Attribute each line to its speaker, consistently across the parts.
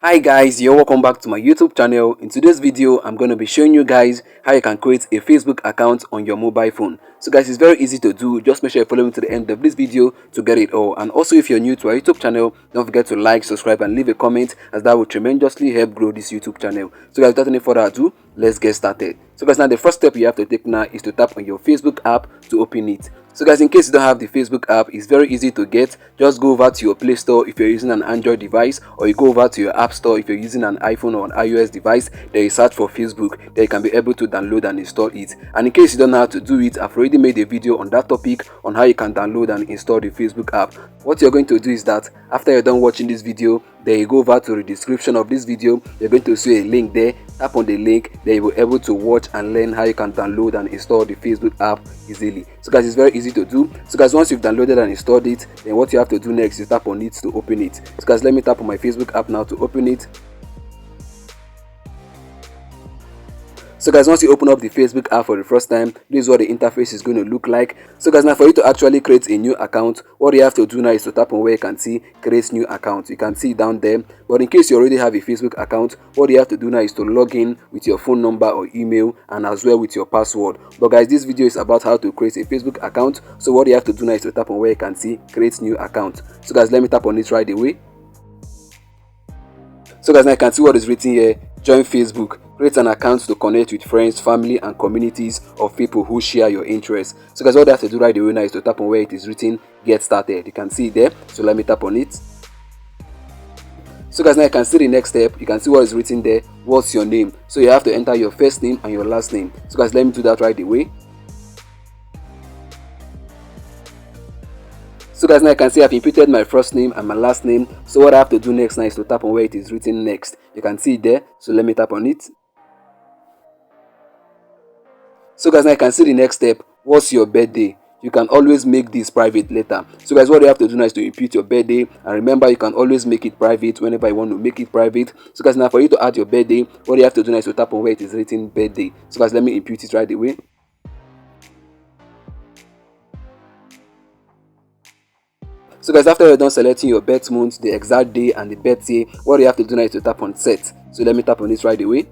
Speaker 1: Hi guys, you're welcome back to my YouTube channel. In today's video, I'm going to be showing you guys how you can create a Facebook account on your mobile phone. So guys, it's very easy to do. Just make sure you follow me to the end of this video to get it all. And also, if you're new to our YouTube channel, don't forget to like, subscribe and leave a comment, as that will tremendously help grow this YouTube channel. So guys, without any further ado, let's get started. So guys, now the first step you have to take now is to tap on your Facebook app to open it. So guys, in case you don't have the Facebook app, it's very easy to get. Just go over to your Play Store if you're using an Android device, or you go over to your App Store if you're using an iPhone or an iOS device. There you search for Facebook, there you can be able to download and install it. And in case you don't know how to do it, I've already made a video on that topic on how you can download and install the Facebook app. What you're going to do is that after you're done watching this video, then you go over to the description of this video. You're going to see a link there. Tap on the link, then you will be able to watch and learn how you can download and install the Facebook app easily. So guys, it's very easy to do. So guys, once you've downloaded and installed it, then what you have to do next is tap on it to open it. So guys, let me tap on my Facebook app now to open it. So guys, once you open up the Facebook app for the first time, this is what the interface is going to look like. So guys, now for you to actually create a new account, what you have to do now is to tap on where you can see create new account. You can see down there. But in case you already have a Facebook account, what you have to do now is to log in with your phone number or email, and as well with your password. But guys, this video is about how to create a Facebook account. So what you have to do now is to tap on where you can see create new account. So guys, let me tap on it right away. So guys, now you can see what is written here. Join Facebook. Create an account to connect with friends, family and communities of people who share your interests. So guys, what you have to do right away now is to tap on where it is written get started. You can see it there. So let me tap on it. So guys, now you can see the next step. You can see what is written there. What's your name? So you have to enter your first name and your last name. So guys, let me do that right away. So guys, now you can see I've inputted my first name and my last name. So what I have to do next now is to tap on where it is written next. You can see it there. So let me tap on it. So guys, now you can see the next step. What's your birthday? You can always make this private later. So guys, what you have to do now is to input your birthday, and remember, you can always make it private whenever you want to make it private. So guys, now for you to add your birthday, what you have to do now is to tap on where it is written birthday. So guys, let me input it right away. So guys, after you're done selecting your birth month, the exact day and the birthday, what you have to do now is to tap on set. So let me tap on it right away.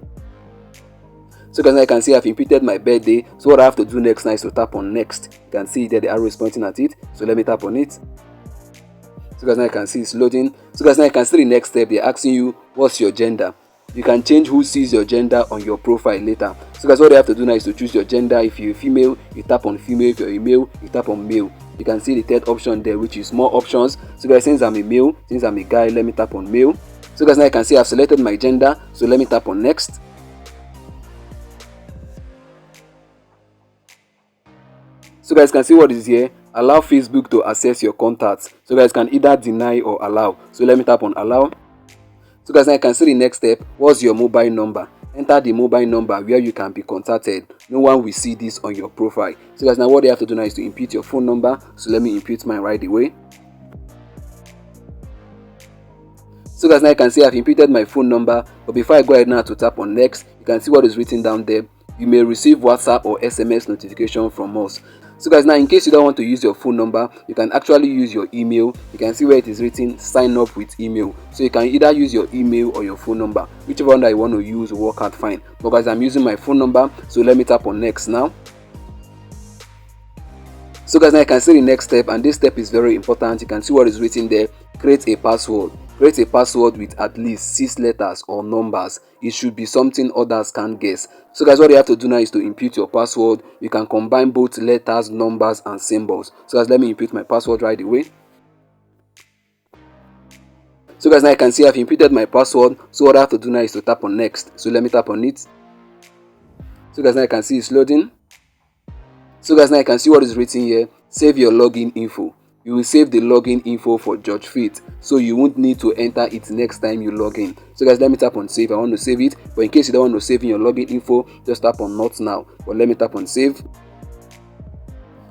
Speaker 1: So guys, now you can see I've inputted my birthday. So what I have to do next now is to tap on next. You can see there the arrow is pointing at it. So let me tap on it. So guys, now you can see it's loading. So guys, now you can see the next step. They're asking you what's your gender. You can change who sees your gender on your profile later. So guys, what you have to do now is to choose your gender. If you're female, you tap on female. If you're a male, you tap on male. You can see the third option there, which is more options. So guys, since I'm a male, since I'm a guy, let me tap on male. So guys, now you can see I've selected my gender. So let me tap on next. So guys, can see what is here. Allow Facebook to access your contacts. So guys, can either deny or allow. So let me tap on allow. So guys, now you can see the next step. What's your mobile number? Enter the mobile number where you can be contacted. No one will see this on your profile. So guys, now what you have to do now is to input your phone number. So let me input mine right away. So guys, now you can see I've inputted my phone number. But before I go ahead now to tap on next, you can see what is written down there. You may receive WhatsApp or SMS notification from us. So guys, now in case you don't want to use your phone number, you can actually use your email. You can see where it is written sign up with email. So you can either use your email or your phone number. Whichever one that you want to use will work out fine. But guys, I'm using my phone number. So let me tap on next now. So guys, now you can see the next step, and this step is very important. You can see what is written there. Create a password. Create a password with at least 6 letters or numbers. It should be something others can't guess. So guys, what you have to do now is to input your password. You can combine both letters, numbers and symbols. So guys, let me input my password right away. So guys, now you can see I've inputted my password. So what I have to do now is to tap on next. So let me tap on it. So guys, now you can see it's loading. So guys, now you can see what is written here. Save your login info. You will save the login info for George Fit, so you won't need to enter it next time you log in. So guys, let me tap on save. I want to save it, but in case you don't want to save in your login info, just tap on not now. But let me tap on save.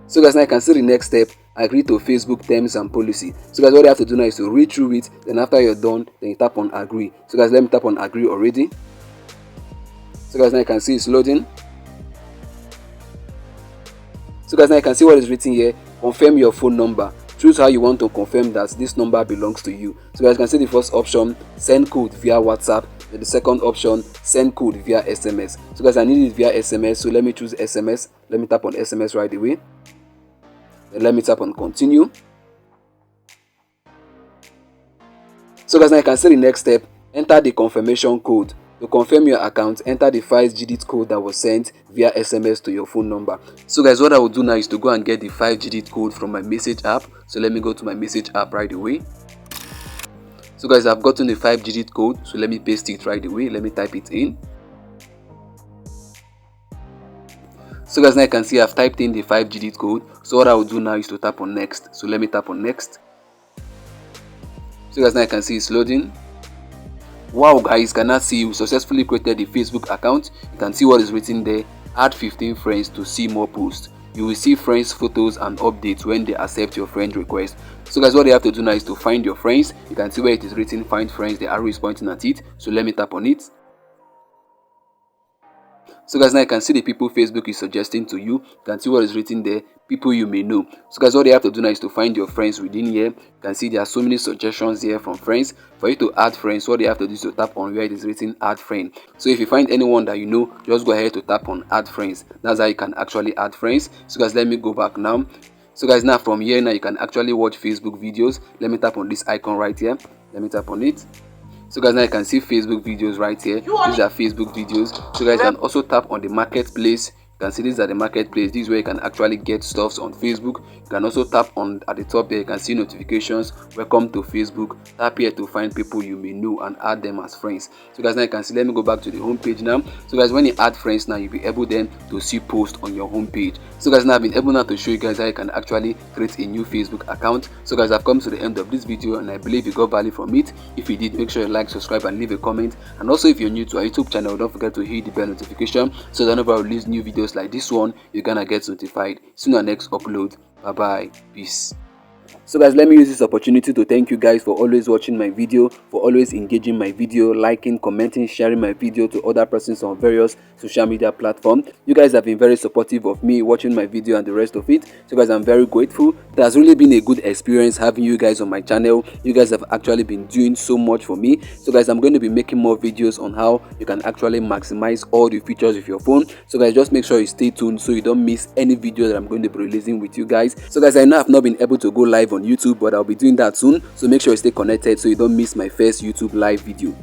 Speaker 1: So guys, now you can see the next step. Agree to Facebook terms and policy. So guys, what you have to do now is to read through it. Then after you're done, then you tap on agree. So guys, let me tap on agree already. So guys, now you can see it's loading. So guys, now you can see what is written here. Confirm your phone number. choose how you want to confirm that this number belongs to you. So guys, you can see the first option, send code via WhatsApp. The second option, send code via SMS. So guys, I need it via SMS, so let me choose SMS. Let me tap on SMS right away. Then let me tap on continue. So guys, now you can see the next step. Enter the confirmation code. To confirm your account, enter the 5-digit code that was sent via SMS to your phone number. So guys, what I will do now is to go and get the 5-digit code from my message app. So let me go to my message app right away. So guys, I've gotten the 5-digit code, so let me paste it right away. Let me type it in. So guys, now you can see I've typed in the 5-digit code. So what I will do now is to tap on next. So let me tap on next. So guys, now you can see it's loading. Wow guys, can now see you successfully created the Facebook account. You can see what is written there. Add 15 friends to see more posts. You will see friends, photos and updates when they accept your friend request. So guys, what you have to do now is to find your friends. You can see where it is written find friends, the arrow is pointing at it. So let me tap on it. So guys, now you can see the people Facebook is suggesting to you. You can see what is written there, people you may know. So guys, what you have to do now is to find your friends within here. You can see there are so many suggestions here from friends. For you to add friends, what you have to do is to tap on where it is written add friend. So if you find anyone that you know, just go ahead to tap on add friends. That's how you can actually add friends. So guys, let me go back now. So guys, now from here now you can actually watch Facebook videos. Let me tap on this icon right here. Let me tap on it. So guys, now you can see Facebook videos right here. These are Facebook videos. So guys, you can also tap on the marketplace. You can see these are the marketplace. This is where you can actually get stuffs on Facebook. You can also tap on at the top there. You can see notifications. Welcome to Facebook. Tap here to find people you may know and add them as friends. So guys, now you can see. Let me go back to the home page now. So guys, when you add friends now, you'll be able then to see posts on your home page. So guys, now I've been able now to show you guys how you can actually create a new Facebook account. So guys, I've come to the end of this video and I believe you got value from it. If you did, make sure you like, subscribe and leave a comment. And also if you're new to our YouTube channel, don't forget to hit the bell notification so that whenever I release new videos like this one, you're gonna get notified. See you in our next upload. Bye bye. Peace. So guys, let me use this opportunity to thank you guys for always watching my video, for always engaging my video, liking, commenting, sharing my video to other persons on various social media platforms. You guys have been very supportive of me watching my video and the rest of it. So guys, I'm very grateful. It has really been a good experience having you guys on my channel. You guys have actually been doing so much for me. So guys, I'm going to be making more videos on how you can actually maximize all the features of your phone. So guys, just make sure you stay tuned so you don't miss any video that I'm going to be releasing with you guys. So guys, I know I've not been able to go live on YouTube, but I'll be doing that soon. So make sure you stay connected so you don't miss my first YouTube live video.